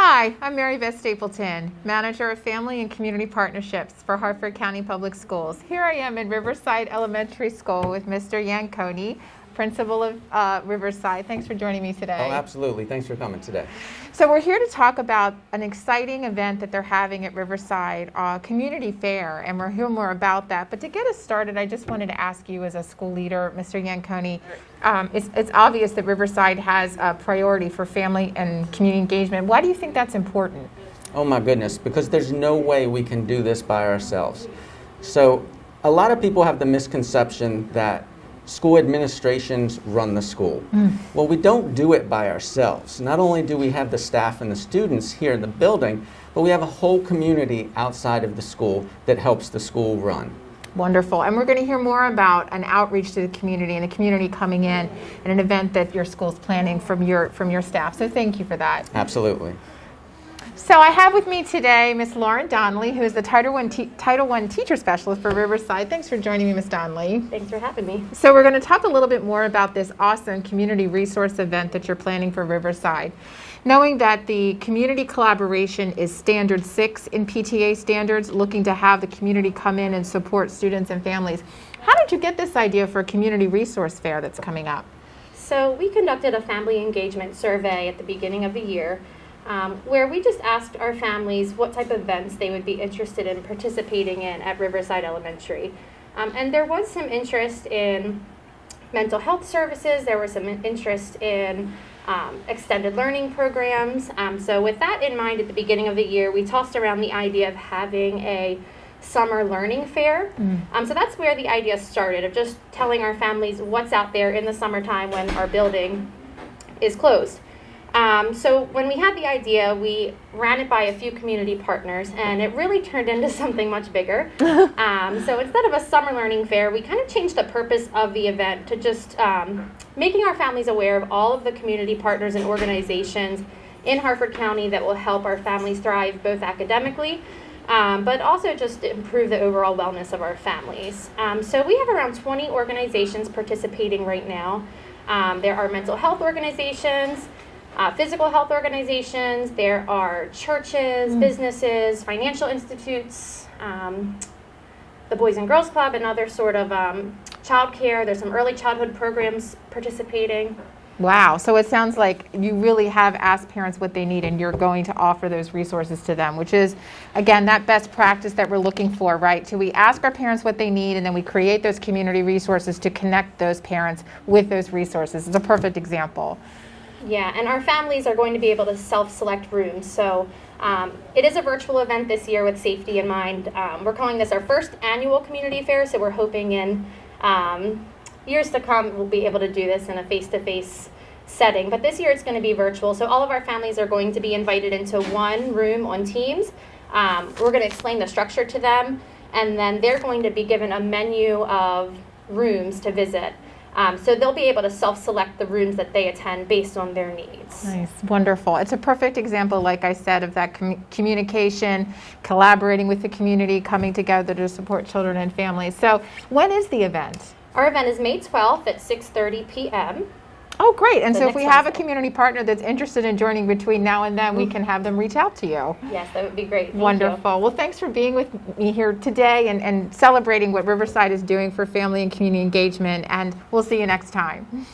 Hi, I'm Mary Beth Stapleton, Manager of Family and Community Partnerships for Harford County Public Schools. Here I am in Riverside Elementary School with Mr. Yancone, Principal of Riverside. Thanks for joining me today. Oh, absolutely. Thanks for coming today. So we're here to talk about an exciting event that they're having at Riverside, Community Fair, and we'll hear more about that. But to get us started, I just wanted to ask you as a school leader, Mr. Yancone, it's obvious that Riverside has a priority for family and community engagement. Why do you think that's important? Oh my goodness, because there's no way we can do this by ourselves. So a lot of people have the misconception that school administrations run the school. Well, we don't do it by ourselves. Not only do we have the staff and the students here in the building, but we have a whole community outside of the school that helps the school run. Wonderful. And we're going to hear more about an outreach to the community and the community coming in and an event that your school's planning from your staff. So thank you for that. Absolutely. So I have with me today Ms. Donnelly, who is the Title I Teacher Specialist for Riverside. Thanks for joining me, Ms. Donnelly. Thanks for having me. So we're going to talk a little bit more about this awesome community resource event that you're planning for Riverside. Knowing that the community collaboration is Standard 6 in PTA standards, looking to have the community come in and support students and families. How did you get this idea for a community resource fair that's coming up? So we conducted a family engagement survey at the beginning of the year where we just asked our families what type of events they would be interested in participating in at Riverside Elementary. And there was some interest in mental health services, there was some interest in extended learning programs. So with that in mind, at the beginning of the year, we tossed around the idea of having a summer learning fair. So that's where the idea started, of just telling our families what's out there in the summertime when our building is closed. So when we had the idea, we ran it by a few community partners, and it really turned into something much bigger. So instead of a summer learning fair, we kind of changed the purpose of the event to just making our families aware of all of the community partners and organizations in Harford County that will help our families thrive both academically, but also just improve the overall wellness of our families. So we have around 20 organizations participating right now. There are mental health organizations, physical health organizations, there are churches, businesses, financial institutes, the Boys and Girls Club, and other sort of childcare. There's some early childhood programs participating. Wow. So it sounds like you really have asked parents what they need, and you're going to offer those resources to them, which is, again, that best practice that we're looking for, right? So we ask our parents what they need, and then we create those community resources to connect those parents with those resources. It's a perfect example. Yeah, and our families are going to be able to self-select rooms. So it is a virtual event this year with safety in mind. We're calling this our first annual community fair, so we're hoping in years to come we'll be able to do this in a face-to-face setting. But this year it's going to be virtual, so all of our families are going to be invited into one room on Teams. We're going to explain the structure to them, and then they're going to be given a menu of rooms to visit. So they'll be able to self-select the rooms that they attend based on their needs. Nice, wonderful. It's a perfect example, like I said, of that communication, collaborating with the community, coming together to support children and families. So when is the event? Our event is May 12th at 6:30 p.m. Oh, great. And so if we have a Wednesday. community partner that's interested in joining between now and then, we can have them reach out to you. Yes, that would be great. Thank Wonderful. you. Well, thanks for being with me here today and celebrating what Riverside is doing for family and community engagement. And we'll see you next time.